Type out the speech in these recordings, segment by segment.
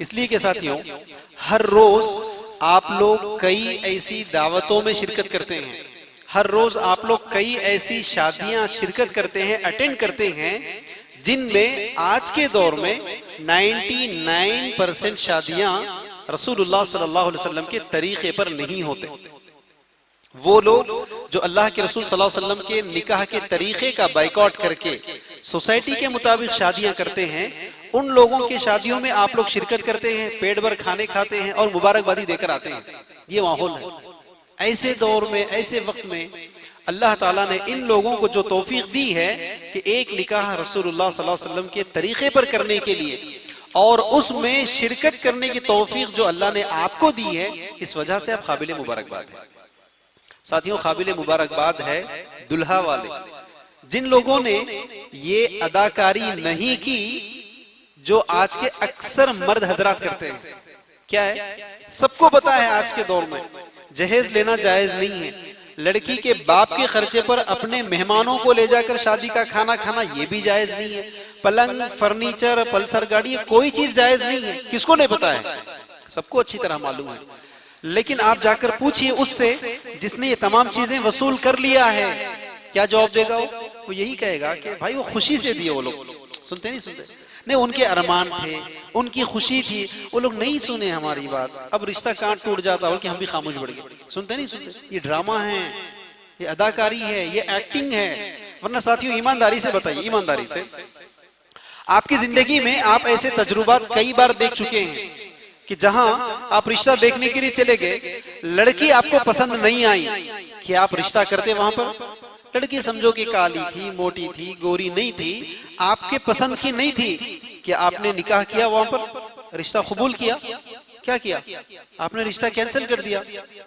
اس لیے کہ ساتھیوں ہر روز آپ لوگ کئی ایسی دعوتوں میں شرکت کرتے ہیں، ہر روز آپ لوگ کئی ایسی شادیاں شرکت کرتے ہیں، اٹینڈ کرتے ہیں، جن میں آج کے دور میں 99% شادیاں رسول اللہ صلی اللہ علیہ وسلم کے طریقے پر نہیں ہوتے۔ وہ لوگ جو اللہ کے رسول صلی اللہ علیہ وسلم کے نکاح کے طریقے کا بائیکاٹ کر کے سوسائٹی کے مطابق شادیاں کرتے ہیں، ان لوگوں کی شادیوں میں آپ لوگ شرکت کرتے ہیں، پیٹ بھر کھانے کھاتے ہیں اور مبارکبادی دے کر آتے ہیں۔ یہ ماحول ہے۔ ایسے دور میں، ایسے وقت میں اللہ تعالیٰ نے ان لوگوں کو جو توفیق دی ہے کہ ایک نکاح رسول اللہ صلی اللہ علیہ وسلم کے طریقے پر کرنے کے لیے اور اس میں شرکت کرنے کی توفیق جو اللہ نے آپ کو دی ہے، اس وجہ سے آپ قابل مبارکباد ہیں۔ ساتھیوں قابل مبارکباد ہے دلہا والے، جن لوگوں نے یہ اداکاری نہیں کی جو آج کے اکثر مرد حضرات کرتے ہیں۔ کیا ہے؟ سب کو پتا ہے آج کے دور میں جہیز لینا جائز نہیں ہے، لڑکی کے باپ کے خرچے پر اپنے مہمانوں کو لے جا کر شادی کا کھانا کھانا یہ بھی جائز نہیں ہے، پلنگ، فرنیچر، پلسر گاڑی، کوئی چیز جائز نہیں ہے۔ کس کو نہیں پتا ہے؟ سب کو اچھی طرح معلوم ہے، لیکن آپ جا کر پوچھئے اس سے جس نے یہ تمام چیزیں وصول کر لیا ہے، کیا جواب دے گا؟ وہ یہی کہے گا کہ بھائی وہ خوشی سے دیے، وہ لوگ سنتے نہیں سنتے نہیں، ان کے ارمان تھے، ان کی خوشی تھی، وہ لوگ نہیں سنے ہماری بات، اب رشتہ کہاں ٹوٹ جاتا ہو کہ ہم بھی خاموش بڑھ گئے۔ سنتے نہیں سنتے، یہ ڈرامہ ہے، یہ اداکاری ہے، یہ ایکٹنگ ہے۔ ورنہ ساتھیوں ایمانداری سے بتائیے، ایمانداری سے آپ کی زندگی میں آپ ایسے تجربات کئی بار دیکھ چکے ہیں کہ جہاں آپ رشتہ دیکھنے کے لیے چلے گئے، لڑکی آپ کو پسند نہیں آئی، کہ آپ رشتہ کرتے وہاں پر؟ لڑکی سمجھو کہ کالی تھی، موٹی تھی، گوری نہیں تھی، آپ کے پسند کی نہیں تھی، کہ آپ نے نکاح کیا وہاں پر، رشتہ قبول کیا؟ کیا کیا؟ آپ نے رشتہ کینسل کر دیا۔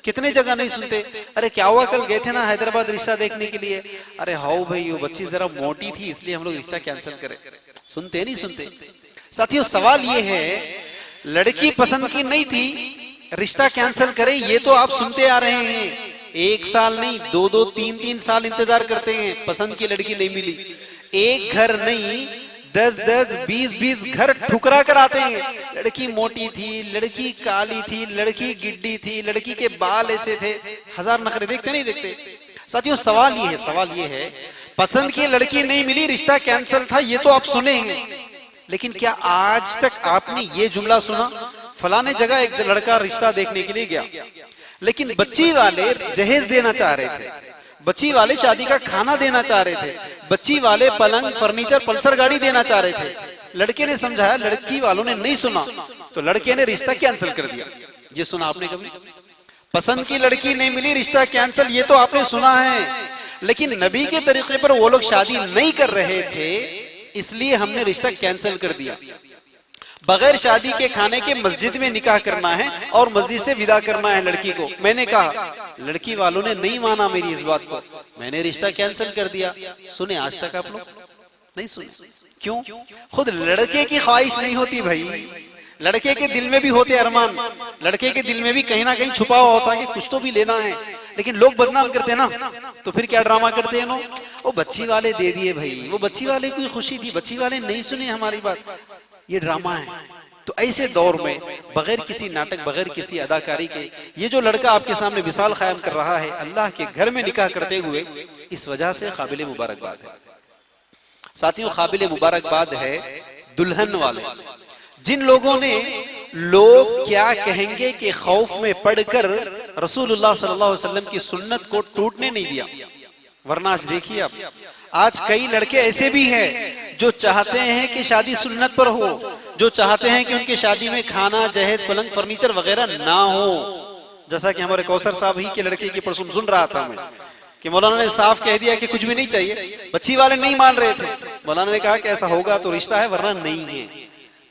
کتنے جگہ نہیں سنتے، ارے کیا ہوا کل گئے تھے نا حیدرآباد رشتہ دیکھنے کے لیے، ارے ہاؤ بھائی وہ بچی ذرا موٹی تھی اس لیے ہم لوگ رشتہ کینسل کرے۔ سنتے نہیں سنتے؟ ساتھیوں سوال یہ ہے، لڑکی پسند کی نہیں تھی، رشتہ کینسل کرے، یہ تو آپ سنتے آ رہے ہیں، 1 سال نہیں، 2 3 سال انتظار کرتے ہیں، پسند کی لڑکی نہیں ملی، ایک گھر نہیں 10 20 گھر ٹھکرا کر آتے ہیں، لڑکی موٹی تھی، لڑکی کالی تھی، لڑکی گڈی تھی، لڑکی کے بال ایسے تھے، ہزار نخرے دیکھتے نہیں دیکھتے؟ ساتھیوں سوال یہ ہے پسند کی لڑکی نہیں ملی، رشتہ کینسل تھا، یہ تو آپ سنے ہیں، لیکن کیا آج تک آپ نے یہ جملہ سنا فلانے جگہ ایک لڑکا رشتہ دیکھنے کے لیے گیا، لیکن بچی والے جہیز دینا چاہ رہے تھے، بچی والے شادی کا کھانا دینا چاہ رہے تھے، بچی والے پلنگ، فرنیچر، پلسر گاڑی دینا چاہ رہے تھے، لڑکے نے سمجھایا، لڑکی والوں نے نہیں سنا تو لڑکے نے رشتہ کینسل کر دیا۔ یہ سنا آپ نے کبھی؟ پسند کی لڑکی نہیں ملی، رشتہ کینسل، یہ تو آپ نے سنا ہے، لیکن نبی کے طریقے پر وہ لوگ شادی نہیں کر رہے تھے، اس لیے ہم نے رشتہ کینسل کر دیا۔ بغیر شادی کے کھانے کے مسجد میں نکاح کرنا ہے اور مسجد سے ودا کرنا ہے لڑکی کو۔ میں نے کہا لڑکی والوں نے نہیں مانا میری اس بات کو، میں نے رشتہ کینسل کر دیا۔ سنے آج تک آپ لوگ نہیں سنے؟ کیوں؟ خود لڑکے کی خواہش نہیں ہوتی بھائی، لڑکے کے دل میں بھی ہوتے ارمان، لڑکے کے دل میں بھی کہیں نہ کہیں چھپا ہوا ہوتا کہ کچھ تو بھی لینا ہے، لیکن لوگ بدنام کرتے ہیں نا، تو پھر کیا ڈرامہ کرتے ہیں لوگ، وہ بچی والے دے دیے بھائی، وہ بچی والے کی خوشی تھی، بچی والے نہیں سنے ہماری بات، یہ ڈرامہ ہے۔ تو ایسے دور میں بغیر کسی ناٹک، بغیر کسی اداکاری کے یہ جو لڑکا آپ کے سامنے مثال قائم کر رہا ہے اللہ کے گھر میں نکاح کرتے ہوئے، اس وجہ سے قابل مبارکباد ہے۔ ساتھیوں قابل مبارکباد ہے دلہن والے، جن لوگوں نے لوگ کیا کہیں گے کہ خوف میں پڑھ کر رسول اللہ صلی اللہ علیہ وسلم کی سنت کو ٹوٹنے نہیں دیا۔ ورنہ آج دیکھیے آپ، آج کئی لڑکے ایسے بھی ہیں جو چاہتے ہیں کہ شادی سنت پر ہو، جو چاہتے ہیں کہ ان کی شادی میں کھانا، جہیز، پلنگ، فرنیچر وغیرہ نہ ہو۔ جیسا کہ ہمارے کوثر صاحب ہی کے لڑکے کی پرسوں سن رہا تھا میں کہ مولانا نے صاف کہہ دیا کہ کچھ بھی نہیں چاہیے، بچی والے نہیں مان رہے تھے، مولانا نے کہا کہ ایسا ہوگا تو رشتہ ہے ورنہ نہیں ہے۔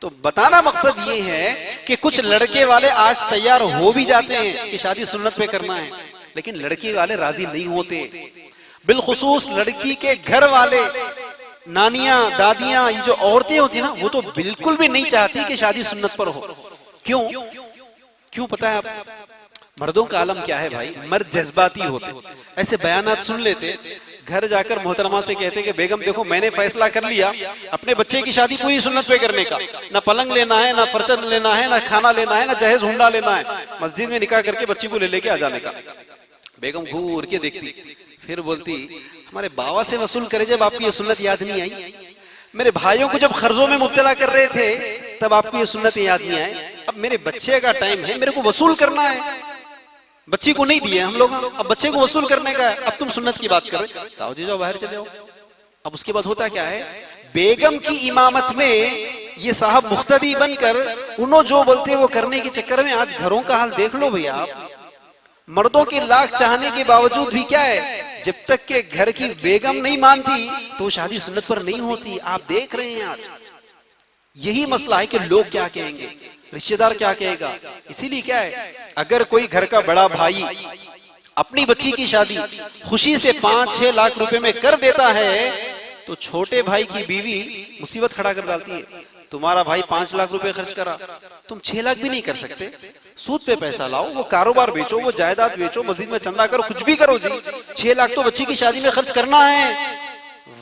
تو بتانا مقصد یہ ہے کہ کچھ لڑکے والے آج تیار ہو بھی جاتے ہیں کہ شادی سنت پہ کرنا ہے، لیکن لڑکی والے راضی نہیں ہوتے، بالخصوص لڑکی کے گھر والے، نانیاں، دادیاں، یہ جو عورتیں ہوتی ہیں نا، وہ تو بالکل بھی نہیں چاہتی کہ شادی سنت پر ہو۔ کیوں پتہ ہے آپ؟ مردوں کا عالم کیا ہے بھائی، مرد جذباتی ہوتے، ایسے بیانات سن لیتے، گھر جا کر محترمہ سے کہتے کہ بیگم دیکھو میں نے فیصلہ کر لیا اپنے بچے کی شادی پوری سنت پہ کرنے کا، نہ پلنگ لینا ہے، نہ فرچن لینا ہے، نہ کھانا لینا ہے، نہ جہیز ہنڈا لینا ہے، مسجد میں نکاح کر کے بچی کو لے کے آ جانے کا۔ بیگم گھور کے دیکھتی، پھر بولتی ہمارے باوا سے وصول کرے جب آپ کو یہ سنت یاد نہیں آئی، میرے بھائیوں کو جب قرضوں میں مبتلا کر رہے تھے تب آپ کو یہ سنت یاد نہیں آئے، اب میرے بچے کا ٹائم ہے، میرے کو وصول کرنا ہے، بچی کو نہیں دیے ہم لوگ، اب بچے کو وصول کرنے کا ہے، اب تم سنت کی بات کر رہے جاؤ جی جاؤ باہر چلے جاؤ۔ اب اس کے بعد ہوتا کیا ہے، بیگم کی امامت میں یہ صاحب مقتدی بن کر انہوں جو بولتے وہ کرنے کے چکر میں آج گھروں کا حال دیکھ لو بھئی آپ، مردوں کے لاکھ چاہنے کے باوجود بھی کیا ہے، جب تک کہ گھر کی بیگم نہیں مانتی تو شادی سنت پر نہیں ہوتی۔ آپ دیکھ رہے ہیں آج یہی مسئلہ ہے کہ لوگ کیا کہیں گے، رشتہ دار کیا کہے گا۔ اسی لیے کیا ہے، اگر کوئی گھر کا بڑا بھائی اپنی بچی کی شادی خوشی سے 5-6 لاکھ روپے میں کر دیتا ہے تو چھوٹے بھائی کی بیوی مصیبت کھڑا کر ڈالتی ہے، تمہارا بھائی 5 لاکھ روپے خرچ کرا، تم 6 لاکھ بھی نہیں کر سکتے، سود پہ پیسہ لاؤ، وہ کاروبار بیچو، وہ جائیداد بیچو، مسجد میں چندہ کرو، کچھ بھی کرو جی، 6 لاکھ تو بچی کی شادی میں خرچ کرنا ہے،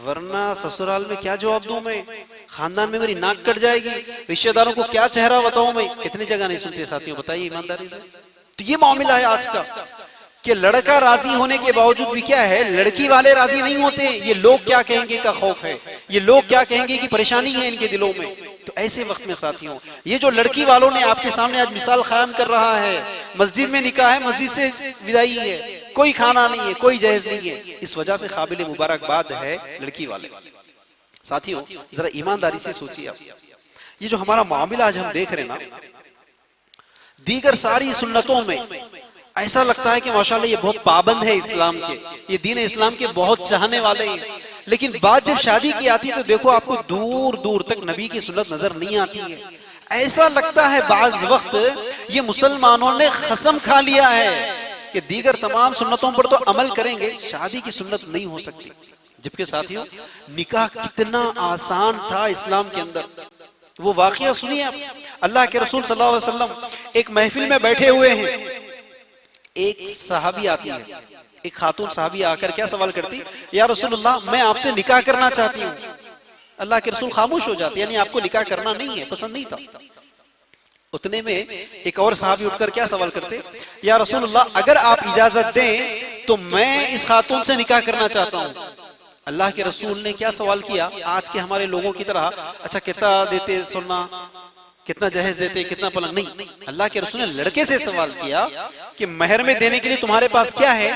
ورنہ سسرال میں کیا جواب دوں میں، خاندان میں میری ناک کٹ جائے گی، رشتہ داروں کو کیا چہرہ بتاؤں میں۔ کتنی جگہ نہیں سنتے ساتھیوں، بتائیے ایمانداری سے۔ تو یہ معاملہ ہے آج کا کہ لڑکا راضی ہونے کے باوجود بھی کیا ہے، لڑکی والے راضی نہیں ہوتے، یہ لوگ کیا کہیں گے کا خوف ہے، یہ لوگ کیا کہیں گے کی پریشانی ہے ان کے دلوں میں۔ تو ایسے وقت میں ساتھیوں، یہ جو لڑکی والوں نے آپ کے سامنے آج مثال قائم کر رہا ہے، مسجد میں نکاح ہے، مسجد سے وداعی ہے، کوئی کھانا نہیں ہے، کوئی جہیز نہیں ہے، اس وجہ سے قابل مبارکباد ہے لڑکی والے۔ ساتھیوں ذرا ایمانداری سے سوچیے آپ، یہ جو ہمارا معاملہ آج ہم دیکھ رہے ہیں نا، دیگر ساری سنتوں میں ایسا لگتا ہے کہ ماشاءاللہ یہ بہت پابند ہے اسلام کے، یہ دین اسلام کے بہت چاہنے والے ہیں، لیکن بات جب شادی کی آتی ہے تو دیکھو آپ کو دور دور تک نبی کی سنت نظر نہیں آتی ہے۔ ایسا لگتا ہے بعض وقت یہ مسلمانوں نے قسم کھا لیا ہے کہ دیگر تمام سنتوں پر تو عمل کریں گے، شادی کی سنت نہیں ہو سکتی۔ جبکہ ساتھیوں نکاح کتنا آسان تھا اسلام کے اندر، وہ واقعہ سنیے آپ۔ اللہ کے رسول صلی اللہ علیہ وسلم ایک محفل میں بیٹھے ہوئے ہیں، ایک صحابی آتی ہے، ایک خاتون صحابی آ کر کیا سوال کرتی، یا رسول اللہ میں آپ سے نکاح کرنا چاہتی ہوں۔ اللہ کے رسول خاموش ہو جاتے، یعنی آپ کو نکاح کرنا نہیں ہے، پسند نہیں تھا۔ اتنے میں ایک اور صحابی اٹھ کر کیا سوال کرتے، یا رسول اللہ اگر آپ اجازت دیں تو میں اس خاتون سے نکاح کرنا چاہتا ہوں۔ اللہ کے رسول نے کیا سوال کیا، آج کے ہمارے لوگوں کی طرح اچھا کتنا دیتے سونا، کتنا جہیز دیتے، کتنا پلنگ، نہیں، اللہ کے رسول نے لڑکے سے سوال کیا کہ مہر میں دینے کے لیے تمہارے پاس کیا ہے؟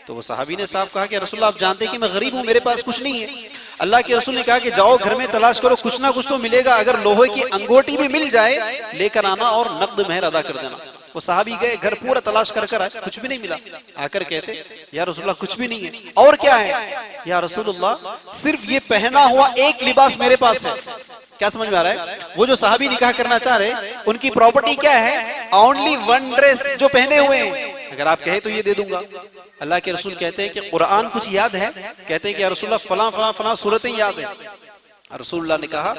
تو وہ صحابی نے صاف کہا کہ رسول اللہ آپ جانتے ہیں کہ میں غریب ہوں، میرے پاس کچھ نہیں ہے۔ اللہ کے رسول نے کہا کہ جاؤ گھر میں تلاش کرو، کچھ نہ کچھ تو ملے گا، اگر لوہے کی انگوٹی بھی مل جائے لے کر آنا اور نقد مہر ادا کر دینا۔ وہ صحابی گئے، گھر پورا تلاش کر کر آئے، کچھ بھی نہیں ملا۔ آ کر کہتے یا رسول اللہ کچھ بھی نہیں ہے، اور کیا ہے؟ یا رسول اللہ صرف یہ پہنا ہوا ایک لباس میرے پاس ہے۔ کیا سمجھ میں آ رہا ہے؟ وہ جو صحابی نکاح کرنا چاہ رہے ان کی پراپرٹی کیا ہے؟ اونلی ون ڈریس جو پہنے ہوئے ہیں، اگر آپ کہیں تو یہ دے دوں گا۔ اللہ کے رسول کہتے ہیں کہ قرآن کچھ یاد ہے؟ کہتے ہیں کہ یا رسول اللہ فلاں فلاں فلاں صورتیں یاد ہیں۔ رسول اللہ نے کہا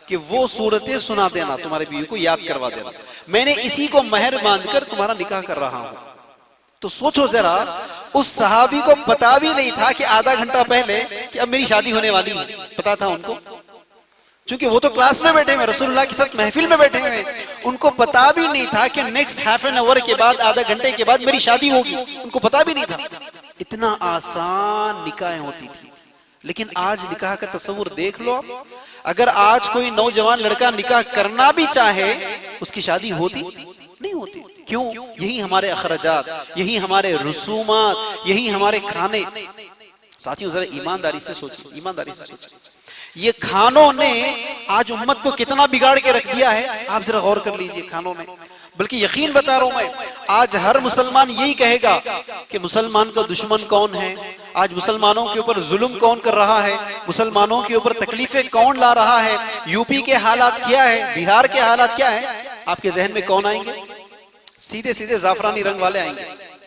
کہ وہ صورتیں سنا دینا، تمہارے بیوی کو یاد کروا دینا، میں نے اسی کو مہر مان کر تمہارا نکاح کر رہا ہوں۔ تو سوچو ذرا، اس صحابی کو پتا بھی نہیں تھا کہ آدھا گھنٹہ پہلے کہ اب میری شادی ہونے والی ہے، پتا تھا ان کو؟ چونکہ وہ تو کلاس میں بیٹھے ہوئے، رسول اللہ کے ساتھ محفل میں بیٹھے ہوئے، ان کو پتا بھی نہیں تھا کہ نیکسٹ ہاف این آور کے بعد، آدھا گھنٹے کے بعد میری شادی ہوگی، ان کو پتا بھی نہیں تھا۔ اتنا آسان نکاح ہوتی تھی، لیکن آج نکاح کا تصور دیکھ لو۔ اگر آج کوئی نوجوان لڑکا نکاح کرنا بھی چاہے، اس کی شادی ہوتی نہیں ہوتی۔ کیوں؟ یہی ہمارے اخراجات، یہی ہمارے رسومات، یہی ہمارے کھانے۔ ساتھیوں ذرا ایمانداری سے سوچیں، ایمانداری سے سوچیں، یہ کھانوں نے آج امت کو کتنا بگاڑ کے رکھ دیا ہے، آپ ذرا غور کر لیجئے کھانوں نے۔ بلکہ یقین بتا رہا ہوں میں، آج ہر مسلمان یہی کہے گا کہ مسلمان کا دشمن کون ہے، آج مسلمانوں کے اوپر ظلم کون کر رہا ہے، مسلمانوں کے اوپر تکلیفیں کون لا رہا ہے، یو پی کے حالات کیا ہے، بہار کے حالات کیا ہے، آپ کے ذہن میں کون آئیں گے؟ سیدھے سیدھے زعفرانی رنگ والے آئیں گے،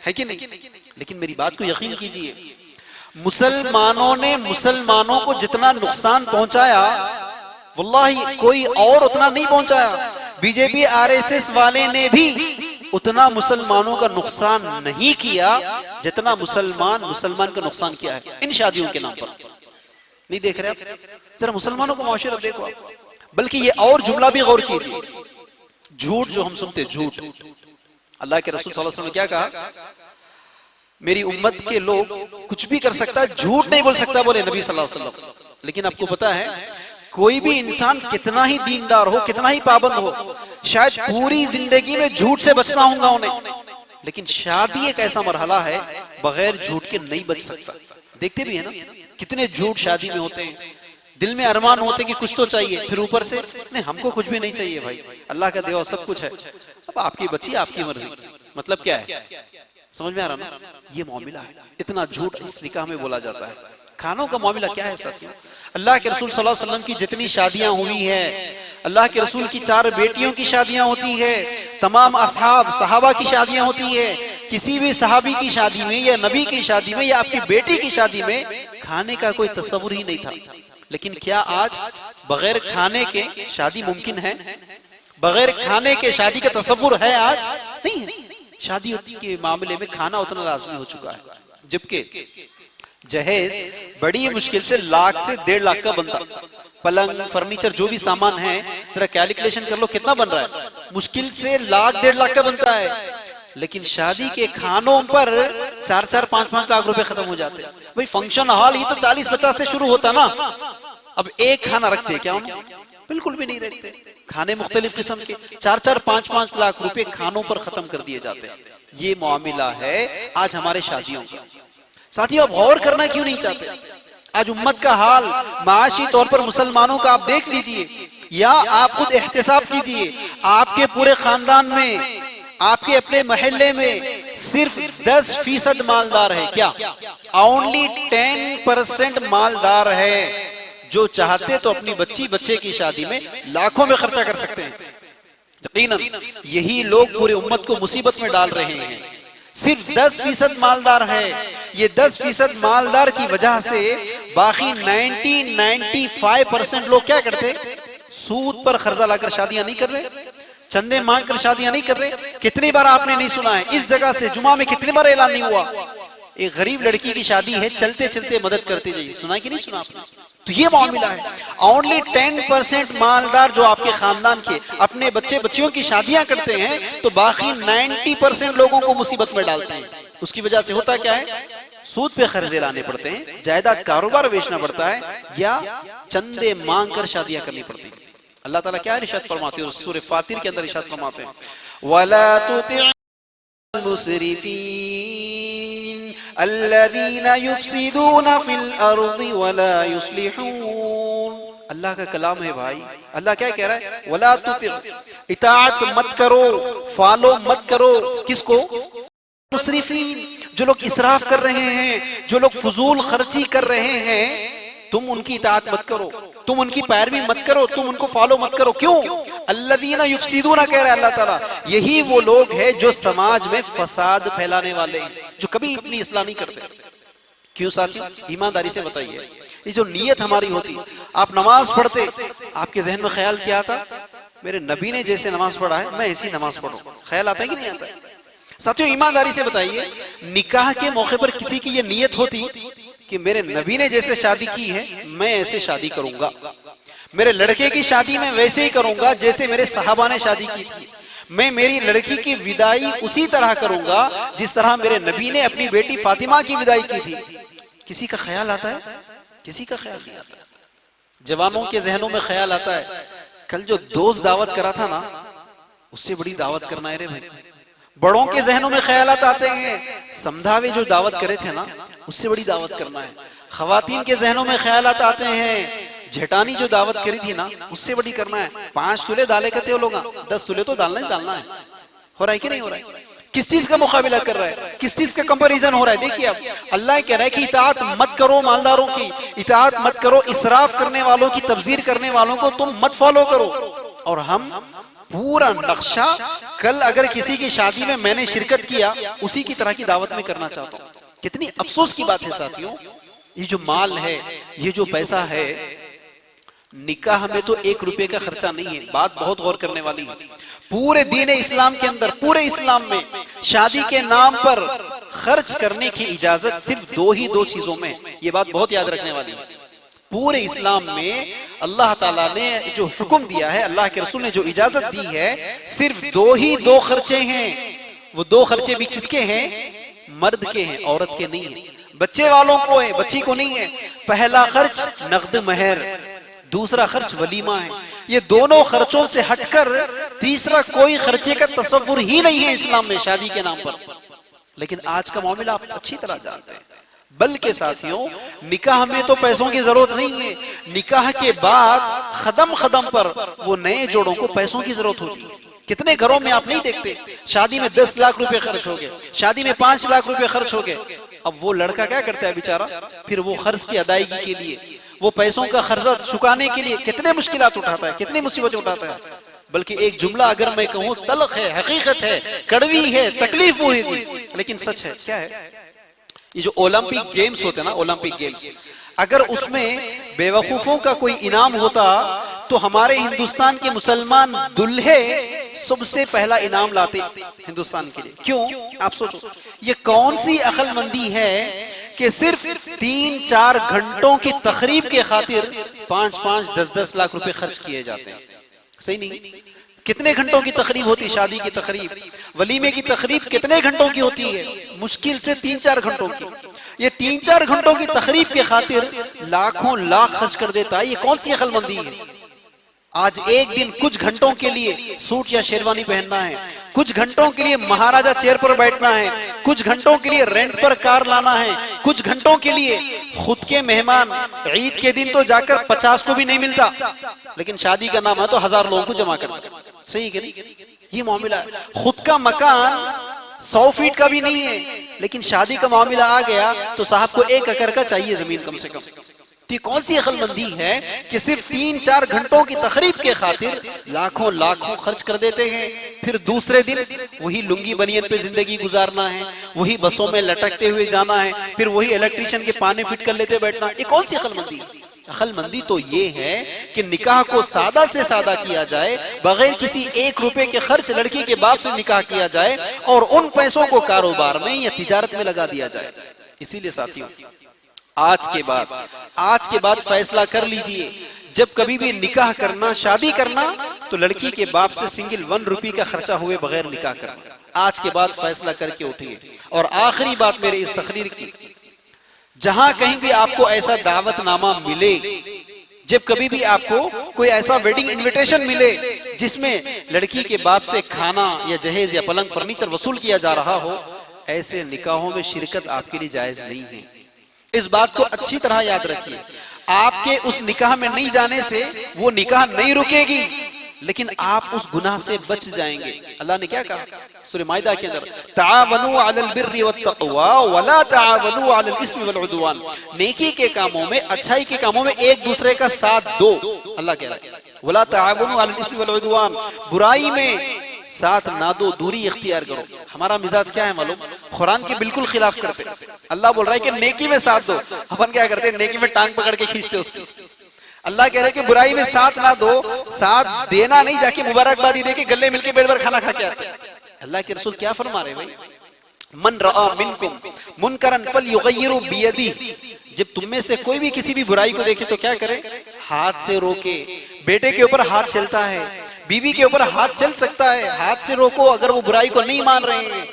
ہے کہ نہیں؟ لیکن میری بات کو یقین کیجئے، مسلمانوں نے مسلمانوں کو جتنا نقصان پہنچایا، واللہ کوئی اور اتنا نہیں پہنچایا۔ B J P R S S والے نے بھی اتنا مسلمانوں کا نقصان نہیں کیا جتنا مسلمان کا نقصان کیا ہے ان شادیوں کے نام پر. نہیں دیکھ رہے آپ؟ ذرا مسلمانوں کو معاشرہ دیکھو آپ. بلکہ یہ اور جملہ بھی غور کیجیے, جھوٹ جو ہم سنتے, جھوٹ. اللہ کے رسول صلی اللہ علیہ وسلم نے کیا کہا؟ میری امت کے لوگ کچھ بھی کر سکتا ہے, جھوٹ نہیں بول سکتا, بولے نبی صلی اللہ علیہ وسلم. لیکن آپ کو پتا ہے کوئی بھی انسان کتنا ہی دیندار ہو, کتنا ہی پابند ہو, شاید پوری زندگی میں جھوٹ سے بچنا ہوگا انہیں, لیکن شادی ایک ایسا مرحلہ ہے بغیر جھوٹ کے نہیں بچ سکتا. دیکھتے بھی ہیں نا کتنے جھوٹ شادی میں ہوتے ہیں. دل میں ارمان ہوتے کہ کچھ تو چاہیے, پھر اوپر سے نہیں ہم کو کچھ بھی نہیں چاہیے بھائی, اللہ کا دیوا سب کچھ ہے, اب آپ کی بچی آپ کی مرضی. مطلب کیا ہے؟ سمجھ میں آ رہا نا؟ یہ معاملہ ہے. اتنا جھوٹ اس نکاح میں بولا جاتا ہے. کھانوں کا معاملہ کیا ہے ساتھیوں؟ اللہ کے رسول صلی اللہ علیہ وسلم کی جتنی شادیاں ہوئی ہیں, اللہ کے رسول کی 4 بیٹیوں کی شادیاں ہوتی ہے, تمام صحابہ کی شادیاں ہوتی ہے. کسی بھی صحابی کی شادی میں یا نبی کی شادی میں یا آپ کی بیٹی کی شادی میں کھانے کا کوئی تصور ہی نہیں تھا. لیکن کیا آج بغیر کھانے کے شادی ممکن ہے؟ بغیر کھانے کے شادی کا تصور ہے آج؟ نہیں ہے. شادی کے معاملے میں کھانا اتنا لازمی ہو چکا ہے, جبکہ جہیز بڑی مشکل سے 1 لاکھ سے 1.5 لاکھ کا بنتا. پلنگ, فرنیچر, جو بھی سامان ہے ذرا کیلکولیشن کر لو کتنا بن رہا ہے. مشکل سے 1 لاکھ 1.5 لاکھ کا بنتا ہے. لیکن شادی کے کھانوں پر 4-4, 5-5 لاکھ روپے ختم ہو جاتے ہیں. بھئی فنکشن ہال ہی تو 40-50 سے شروع ہوتا نا. اب ایک کھانا رکھتے کیا انہوں؟ بالکل بھی نہیں رکھتے. کھانے مختلف قسم کے 4-4, 5-5 لاکھ روپے کھانوں پر ختم کر دیے جاتے ہیں. یہ معاملہ ہے آج ہمارے شادیوں کا. ساتھیوں آپ غور کرنا کیوں نہیں چاہتے؟ آج امت کا حال معاشی طور پر مسلمانوں کا آپ دیکھ لیجئے, یا آپ خود احتساب کیجئے. آپ کے پورے خاندان میں, آپ کے اپنے محلے میں صرف 10% مالدار ہے. کیا؟ اونلی 10% مالدار ہے جو چاہتے تو اپنی بچے کی شادی میں لاکھوں میں خرچہ کر سکتے ہیں. یقیناً یہی لوگ پورے امت کو مصیبت میں ڈال رہے ہیں. صرف 10% مالدار ہے. یہ 10% مالدار کی وجہ سے باقی 95% لوگ کیا کرتے؟ سود پر قرضہ لا کر شادیاں نہیں کر رہے, چندے مانگ کر شادیاں نہیں کر رہے. کتنی بار آپ نے نہیں سنا ہے اس جگہ سے جمعہ میں کتنی بار اعلان نہیں ہوا ایک غریب لڑکی کی شادی ہے, چلتے چلتے مدد کرتے جائیے. سنا کہ نہیں سنا آپ نے؟ تو یہ معاملہ ہے. اونلی 10% مالدار جو آپ کے خاندان کے اپنے بچیوں کی شادیاں کرتے ہیں, تو باقی 90% لوگوں کو مصیبت میں ڈالتے ہیں. اس کی وجہ سے ہوتا کیا ہے؟ سود پہ قرضے لانے پڑتے ہیں, جائیداد کاروبار بیچنا پڑتا ہے, یا چندے مانگ کر شادیاں کرنی پڑتی ہیں. اللہ تعالیٰ کیا ارشاد فرماتے ہیں سورہ فاطر کے اندر؟ ارشاد فرماتے ہیں وَلَا تُطِعِ الْمُسْرِفِينَ الَّذِينَ يُفْسِدُونَ فِي الْأَرْضِ وَلَا يُصْلِحُونَ. اللہ کا کلام ہے بھائی. اللہ کیا کہہ رہا ہے؟ وَلَا تُطِعِ, اطاعت مت کرو, فالو مت کرو. کس کو؟ مسرفین, جو لوگ اسراف کر رہے ہیں, جو لوگ فضول خرچی کر رہے ہیں, تم ان کی اطاعت مت کرو, تم ان کی پیروی مت کرو, تم ان کو فالو مت کرو. کیوں؟ الذین یفسدون کہہ رہا ہے اللہ تعالیٰ, یہی وہ لوگ ہیں جو سماج میں فساد پھیلانے والے ہیں, جو کبھی اپنی اصلاح نہیں کرتے. کیوں ساتھیوں؟ ایمانداری سے بتائیے. یہ جو نیت ہماری ہوتی, آپ نماز پڑھتے, آپ کے ذہن میں خیال کیا آتا؟ میرے نبی نے جیسے نماز پڑھا ہے میں ایسی نماز پڑھوں. خیال آتا ہے کہ نہیں آتا ہے؟ ساتھیوں ایمانداری سے بتائیے, نکاح کے موقع پر کسی کی یہ نیت ہوتی کہ میرے نبی نے جیسے شادی کی ہے میں ایسے شادی کروں گا, میرے لڑکے کی شادی میں ویسے ہی کروں گا جیسے میرے صحابہ نے شادی کی تھی, میں میری لڑکی کی وداعی اسی طرح کروں گا جس طرح میرے نبی نے اپنی بیٹی فاطمہ کی وداعی کی تھی. کسی کا خیال آتا ہے؟ کسی کا خیال نہیں آتا. جوانوں کے ذہنوں میں خیال آتا ہے کل جو دوست دعوت کرا تھا نا اس سے بڑی دعوت کرنا ہے رے بھائی. بڑوں کے ذہنوں میں خیالات آتے ہیں سمدھاوے جو دعوت کرے تھے نا اس سے بڑی دعوت کرنا ہے. خواتین کے ذہنوں میں خیالات آتے ہیں جھٹانی جو دعوت کری تھی نا اس سے بڑی کرنا ہے. 5 تولے ڈالے کرتے ہو لوگ, 10 تولے تو ڈالنا ہی ڈالنا ہے. ہو رہا ہے کہ نہیں ہو رہا ہے؟ کس چیز کا مقابلہ کر رہا ہے؟ کس چیز کا کمپیریزن ہو رہا ہے؟ دیکھیے اب اللہ کہہ رہا ہے کہ اطاعت مت کرو مالداروں کی, اطاعت مت کرو اسراف کرنے والوں کی, تبذیر کرنے والوں کو تم مت فالو کرو. اور ہم پورا نقشہ کل اگر کسی کی شادی میں نے شرکت کیا اسی کی طرح کی دعوت میں کرنا چاہتا ہوں. کتنی افسوس کی بات ہے ساتھیوں, یہ جو مال ہے, یہ جو پیسہ ہے, نکاح میں تو 1 روپے کا خرچہ نہیں ہے. بات بہت غور کرنے والی ہے. پورے دین اسلام کے اندر، پورے اسلام میں شادی کے نام پر خرچ کرنے کی اجازت صرف دو چیزوں میں، یہ بات بہت یاد رکھنے والی ہے۔ پورے اسلام میں اللہ تعالیٰ نے جو حکم دیا ہے، اللہ کے رسول نے جو اجازت دی ہے، صرف دو خرچے ہیں۔ وہ دو خرچے بھی کس کے ہیں؟ مرد کے ہیں، عورت کے نہیں ہیں۔ بچے والوں کو ہے، بچی کو نہیں ہے۔ پہلا خرچ نقد مہر، دوسرا خرچ ولیمہ ہے۔ یہ دونوں خرچوں سے ہٹ کر تیسرا کوئی خرچے کا تصور ہی نہیں ہے اسلام میں شادی کے نام پر۔ لیکن آج کا معاملہ آپ اچھی طرح جانتے ہیں۔ بلکہ ساتھیوں، نکاح میں تو پیسوں کی ضرورت نہیں ہے، نکاح کے بعد قدم پر وہ نئے جوڑوں کو پیسوں کی ضرورت ہوتی ہے۔ کتنے گھروں میں آپ نہیں دیکھتے، شادی میں 10 لاکھ روپے خرچ ہو گئے، شادی میں 5 لاکھ روپے خرچ ہو گئے۔ اب وہ لڑکا کیا کرتا ہے بیچارہ؟ پھر وہ قرض کی ادائیگی کے لیے، وہ پیسوں کا قرضہ چکانے کے لیے کتنے مشکلات اٹھاتا ہے، کتنی مصیبتیں اٹھاتا ہے۔ بلکہ ایک جملہ اگر میں کہوں، تلخ ہے، حقیقت ہے، کڑوی ہے، تکلیف ہوئی تھی، لیکن سچ ہے۔ کیا ہے؟ یہ جو اولمپک گیمز ہوتے ہیں نا، اولمپک گیمز، اگر اس میں بے وقوفوں کا کوئی انعام ہوتا تو ہمارے ہندوستان کے مسلمان دلہے سب سے پہلا انعام لاتے ہندوستان کے لیے۔ کیوں؟ آپ سوچو، یہ کون سی عقل مندی ہے کہ صرف 3-4 گھنٹوں کی تقریب کے خاطر 5-5 10-10 لاکھ روپے خرچ کیے جاتے ہیں؟ صحیح نہیں؟ کتنے گھنٹوں کی تقریب ہوتی؟ شادی کی تقریب، ولیمے کی تقریب کتنے گھنٹوں کی ہوتی ہے؟ مشکل سے 3-4 گھنٹوں کی۔ یہ 3-4 گھنٹوں کی تقریب کے خاطر لاکھوں لاکھ خرچ کر دیتا ہے۔ یہ کون سی عقل مندی ہے؟ آج ایک دن کچھ گھنٹوں کے لیے سوٹ یا شیروانی پہننا ہے، کچھ گھنٹوں کے لیے مہاراجا چیئر پر بیٹھنا ہے، کچھ گھنٹوں کے لیے رینٹ پر کار لانا ہے، کچھ گھنٹوں کے لیے خود کے مہمان۔ عید کے دن تو جا کر 50 کو بھی نہیں ملتا، لیکن شادی کا نام ہے تو 1000 لوگوں کو جمع کرتا۔ صحیح کہ نہیں؟ یہ معاملہ ہے۔ خود کا مکان 100 فیٹ کا بھی نہیں ہے، لیکن شادی کا معاملہ آ گیا تو صاحب کو 1 ایکڑ کا چاہیے زمین کم سے کم۔ تو یہ کون سی عقل مندی ہے کہ صرف 3-4 گھنٹوں کی تقریب کے خاطر لاکھوں خرچ کر دیتے ہیں، پھر دوسرے دن وہی لنگی بنین پہ زندگی گزارنا ہے، وہی بسوں میں لٹکتے ہوئے جانا ہے، پھر وہی الیکٹریشین کے پانے فٹ کر لیتے بیٹھنا۔ یہ کون سی عقل مندی ہے؟ عقل مندی تو یہ ہے کہ نکاح کو سادہ سے سادہ کیا جائے، بغیر کسی 1 روپے کے خرچ لڑکی کے باپ سے نکاح کیا جائے، اور ان پیسوں کو کاروبار میں یا تجارت میں لگا دیا جائے۔ اسی لیے ساتھیوں، آج کے بعد فیصلہ کر لیجئے، جب کبھی بھی نکاح کرنا، شادی کرنا، تو لڑکی کے باپ سے سنگل 1 روپے کا خرچہ ہوئے بغیر نکاح کرنا۔ آج کے بعد فیصلہ کر کے اٹھیے۔ اور آخری بات میرے اس تقریر کی، جہاں کہیں بھی آپ کو ایسا دعوت نامہ ملے، جب کبھی بھی آپ کو کوئی ایسا ویڈنگ انویٹیشن ملے جس میں لڑکی کے باپ سے کھانا یا جہیز یا پلنگ فرنیچر وصول کیا جا رہا ہو، ایسے نکاحوں میں شرکت آپ کے لیے جائز نہیں ہے۔ اس بات کو اچھی طرح یاد رکھیے۔ آپ کے اس نکاح میں نہیں جانے سے وہ نکاح نہیں رکے گی، لیکن آپ اس گناہ سے بچ جائیں گے۔ اللہ نے کیا کہا سورہ مائدہ کے اندر؟ تعاونوا علی البر والتقوی ولا تعاونوا علی الاسم والعدوان۔ نیکی کے کاموں میں، اچھائی کے کاموں میں ایک دوسرے کا ساتھ دو، اللہ کہہ رہا ہے ولا تعاونوا علی الاسم والعدوان۔ برائی میں ساتھ نہ دو، دوری اختیار کرو۔ ہمارا مزاج کیا ہے معلوم؟ قرآن کے بالکل خلاف کرتے۔ اللہ بول رہا ہے کہ نیکی میں ساتھ دو، اپن کیا کرتے ہیں؟ نیکی میں ٹانگ پکڑ کے کھینچتے اس کی۔ اللہ کہہ رہا ہے کہ برائی میں ساتھ نہ دو، ساتھ دینا نہیں، جا کے مبارکبادی دے کے گلے مل کے بیٹھ کر کھانا کھا کے آتے ہیں۔ اللہ کے رسول کیا فرما رہے ہیں بھائی؟ من رآ منکم منکرا فلیغیروا بیدہ۔ جب تم میں سے کوئی بھی کسی بھی برائی کو دیکھے تو کیا کرے؟ ہاتھ سے روکے۔ بیٹے کے اوپر ہاتھ چلتا ہے، بیوی کے اوپر ہاتھ چل سکتا ہے، ہاتھ سے روکو اگر وہ برائی کو نہیں مان رہے ہیں۔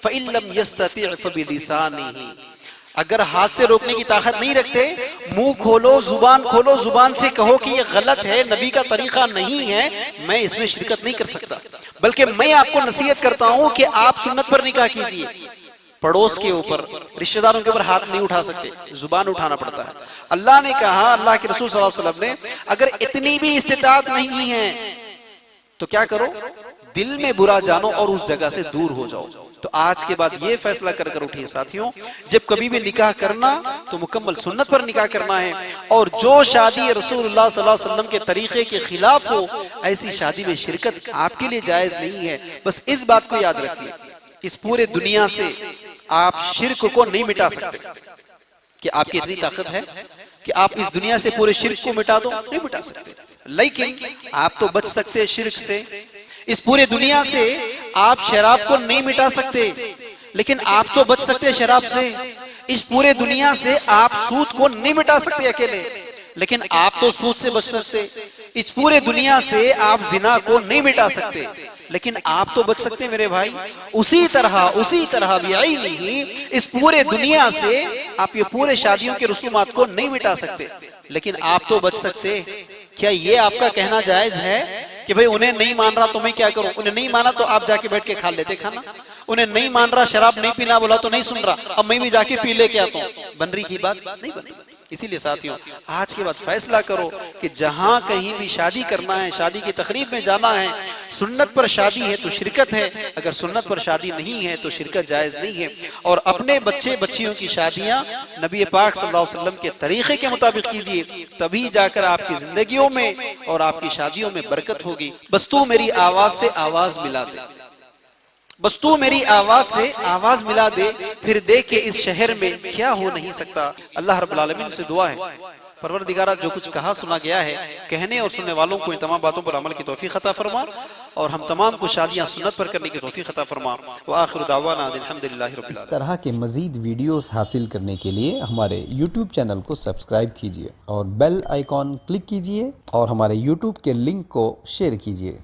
فَإِن لَمْ يَسْتَطِعْ فَبِلِسَانِهِ۔ اگر ہاتھ سے روکنے کی طاقت نہیں رکھتے، منہ کھولو، زبان سے کہو کہ یہ غلط ہے، نبی کا طریقہ نہیں ہے، میں اس میں شرکت نہیں کر سکتا، بلکہ میں آپ کو نصیحت کرتا ہوں کہ آپ سنت پر نکاح کیجئے۔ پڑوس کے اوپر، رشتہ داروں کے اوپر ہاتھ نہیں اٹھا سکتے، زبان اٹھانا پڑتا ہے۔ اللہ نے کہا، اللہ کے رسول صلی اللہ علیہ وسلم نے، اگر اتنی بھی استطاعت نہیں ہے تو کیا کرو؟ دل میں برا جانو اور اس جگہ سے دور ہو جاؤ۔ تو آج کے بعد یہ فیصلہ کر اٹھیے ساتھیوں، جب کبھی بھی نکاح کرنا تو مکمل سنت پر نکاح کرنا ہے، اور جو شادی رسول اللہ صلی اللہ علیہ وسلم کے طریقے کے خلاف ہو، ایسی شادی میں شرکت آپ کے لیے جائز نہیں ہے۔ بس اس بات کو یاد رکھیے، اس پورے دنیا سے آپ شرک کو نہیں مٹا سکتے۔ کہ آپ کی اتنی طاقت ہے کہ آپ اس دنیا سے پورے شرک کو مٹا دو، نہیں مٹا سکتے، لیکن آپ تو بچ سکتے شرک سے. اس پورے دنیا سے آپ شراب کو نہیں مٹا سکتے، لیکن آپ تو بچ سکتے شراب سے. اس پورے دنیا سے آپ سود کو نہیں مٹا سکتے اکیلے، لیکن آپ تو سود سے بچ سکتے. اس پورے دنیا سے آپ زنا کو نہیں مٹا سکتے، لیکن آپ تو بچ سکتے میرے بھائی. اسی طرح بعینہ اس پورے دنیا سے آپ یہ پورے شادیوں کے رسومات کو نہیں مٹا سکتے، لیکن آپ تو بچ سکتے. کیا یہ آپ کا کہنا جائز ہے کہ بھئی انہیں نہیں مان رہا تو میں کیا کروں؟ انہیں نہیں مانا تو آپ جا کے بیٹھ کے کھا لیتے کھانا. انہیں نہیں مان رہا، شراب نہیں پینا بولا تو نہیں سن رہا، اب میں بھی جا کے پی لے کے آتا ہوں. بن رہی کی بات نہیں بن رہی. اسی لیے ساتھیوں آج کے بعد فیصلہ کرو کہ جہاں کہیں بھی شادی کرنا ہے، شادی کی تقریب میں جانا ہے، سنت پر شادی ہے تو شرکت ہے، اگر سنت پر شادی نہیں ہے تو شرکت جائز نہیں ہے. اور اپنے بچے بچیوں کی شادیاں نبی پاک صلی اللہ علیہ وسلم کے طریقے کے مطابق کیجئے، تبھی جا کر آپ کی زندگیوں میں اور آپ کی شادیوں میں برکت ہوگی. بس تو میری آواز سے آواز ملا دے، بس تو میری آواز سے آواز ملا دے، پھر دیکھ کہ اس شہر میں کیا ہو نہیں سکتا. اللہ رب العالمین سے دعا ہے پروردگارہ جو کچھ کہا سنا گیا ہے، کہنے اور سننے والوں کو ان تمام باتوں پر عمل کی توفیق عطا فرما، اور ہم تمام کو شادیاں سنت پر کرنے کی توفیق عطا فرما. وآخر دعوانا الحمدللہ رب العالمین. اس طرح کے مزید ویڈیوز حاصل کرنے کے لیے ہمارے YouTube چینل کو سبسکرائب کیجئے اور بیل آئیکن کلک کیجئے اور ہمارے YouTube کے لنک کو شیئر کیجئے